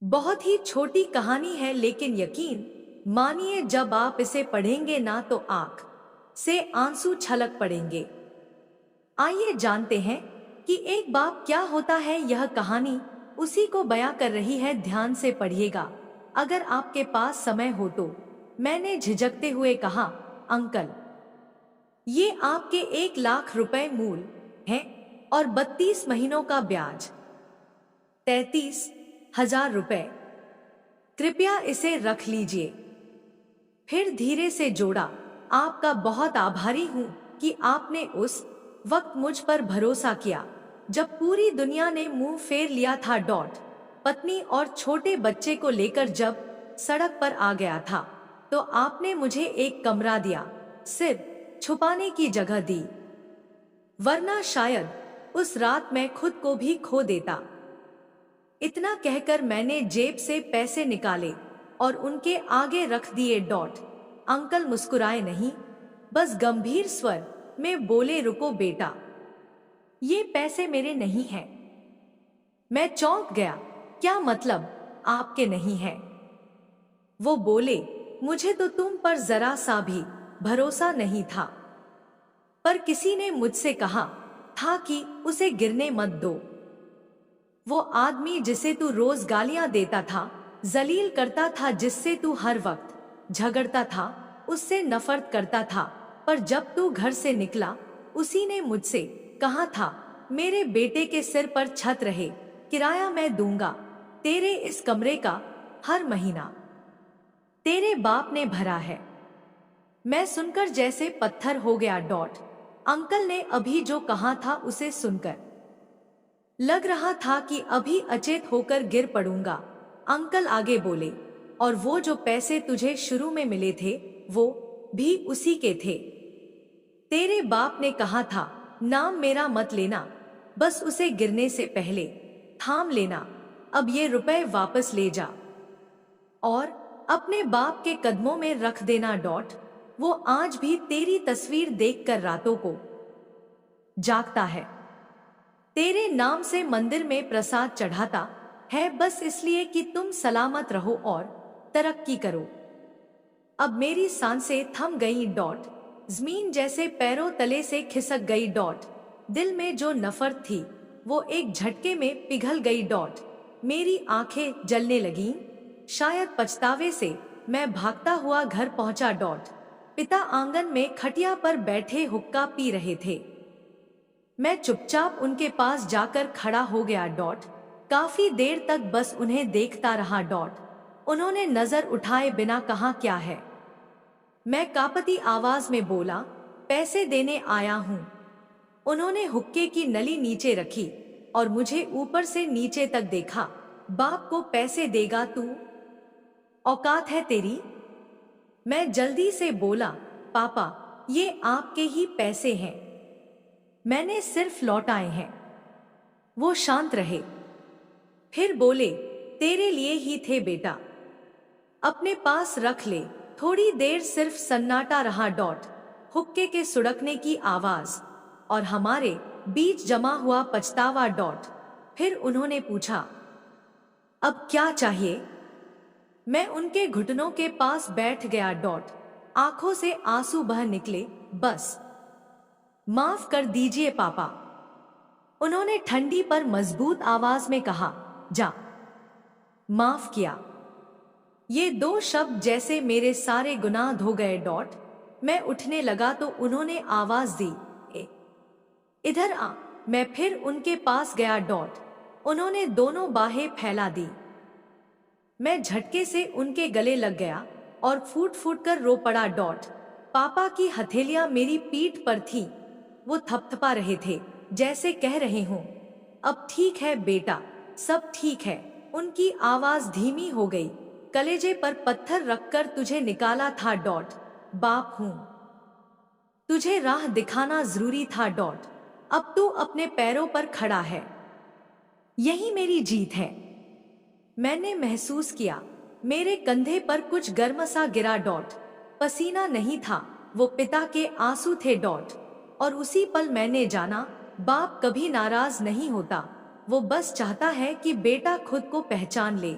बहुत ही छोटी कहानी है, लेकिन यकीन मानिए जब आप इसे पढ़ेंगे ना तो आंख से आंसू छलक पड़ेंगे। आइए जानते हैं कि एक बाप क्या होता है। यह कहानी उसी को बयां कर रही है। ध्यान से पढ़िएगा अगर आपके पास समय हो तो। मैंने झिझकते हुए कहा, अंकल, ये आपके 1 लाख रुपए मूल है और 32 महीनों का ब्याज 33,000 रुपए। कृपया इसे रख लीजिए। फिर धीरे से जोड़ा, आपका बहुत आभारी हूं कि आपने उस वक्त मुझ पर भरोसा किया जब पूरी दुनिया ने मुंह फेर लिया था। पत्नी और छोटे बच्चे को लेकर जब सड़क पर आ गया था तो आपने मुझे एक कमरा दिया, सिर्फ छुपाने की जगह दी, वरना शायद उस रात मैं खुद को भी खो देता। इतना कहकर मैंने जेब से पैसे निकाले और उनके आगे रख दिए। अंकल मुस्कुराए नहीं, बस गंभीर स्वर में बोले, रुको बेटा, ये पैसे मेरे नहीं हैं। मैं चौंक गया, क्या मतलब आपके नहीं है? वो बोले, मुझे तो तुम पर जरा सा भी भरोसा नहीं था, पर किसी ने मुझसे कहा था कि उसे गिरने मत दो। वो आदमी जिसे तू रोज गालियां देता था, जलील करता था, जिससे तू हर वक्त झगड़ता था, उससे नफरत करता था, पर जब तू घर से निकला उसी ने मुझसे कहा था, मेरे बेटे के सिर पर छत रहे, किराया मैं दूंगा, तेरे इस कमरे का हर महीना तेरे बाप ने भरा है। मैं सुनकर जैसे पत्थर हो गया। अंकल ने अभी जो कहा था उसे सुनकर लग रहा था कि अभी अचेत होकर गिर पड़ूंगा। अंकल आगे बोले, और वो जो पैसे तुझे शुरू में मिले थे वो भी उसी के थे। तेरे बाप ने कहा था, नाम मेरा मत लेना, बस उसे गिरने से पहले थाम लेना। अब ये रुपए वापस ले जा और अपने बाप के कदमों में रख देना। वो आज भी तेरी तस्वीर देखकर रातों को जागता है, तेरे नाम से मंदिर में प्रसाद चढ़ाता है, बस इसलिए कि तुम सलामत रहो और तरक्की करो। अब मेरी सांसें थम गईं। जमीन जैसे पैरों तले से खिसक गई। दिल में जो नफरत थी वो एक झटके में पिघल गई। मेरी आंखें जलने लगीं। शायद पछतावे से मैं भागता हुआ घर पहुंचा। पिता आंगन में खटिया पर बैठे हुक्का पी रहे थे। मैं चुपचाप उनके पास जाकर खड़ा हो गया। काफी देर तक बस उन्हें देखता रहा। उन्होंने नजर उठाए बिना कहा, क्या है? मैं कांपती आवाज में बोला, पैसे देने आया हूं। उन्होंने हुक्के की नली नीचे रखी और मुझे ऊपर से नीचे तक देखा। बाप को पैसे देगा तू? औकात है तेरी? मैं जल्दी से बोला, पापा, ये आपके ही पैसे हैं, मैंने सिर्फ लौटाए हैं। वो शांत रहे, फिर बोले, तेरे लिए ही थे बेटा, अपने पास रख ले। थोड़ी देर सिर्फ सन्नाटा रहा। हुक्के के सुड़कने की आवाज और हमारे बीच जमा हुआ पछतावा। फिर उन्होंने पूछा, अब क्या चाहिए? मैं उनके घुटनों के पास बैठ गया। आंखों से आंसू बह निकले। बस माफ कर दीजिए पापा, उन्होंने ठंडी पर मजबूत आवाज में कहा। जा, माफ किया। ये 2 शब्द जैसे मेरे सारे गुनाह धो गए। मैं उठने लगा तो उन्होंने आवाज दी, इधर आ। मैं फिर उनके पास गया। उन्होंने दोनों बाहें फैला दी। मैं झटके से उनके गले लग गया और फूट फूट कर रो पड़ा। पापा की हथेलियां मेरी पीठ पर थी। वो थपथपा रहे थे, जैसे कह रहे हों, अब ठीक है बेटा, सब ठीक है। उनकी आवाज धीमी हो गई। कलेजे पर पत्थर रखकर तुझे निकाला था। बाप हूं, तुझे राह दिखाना जरूरी था। अब तू अपने पैरों पर खड़ा है, यही मेरी जीत है। मैंने महसूस किया मेरे कंधे पर कुछ गर्म-सा गिरा। पसीना नहीं था, वो पिता के आंसू थे। और उसी पल मैंने जाना, बाप कभी नाराज नहीं होता, वो बस चाहता है कि बेटा खुद को पहचान ले।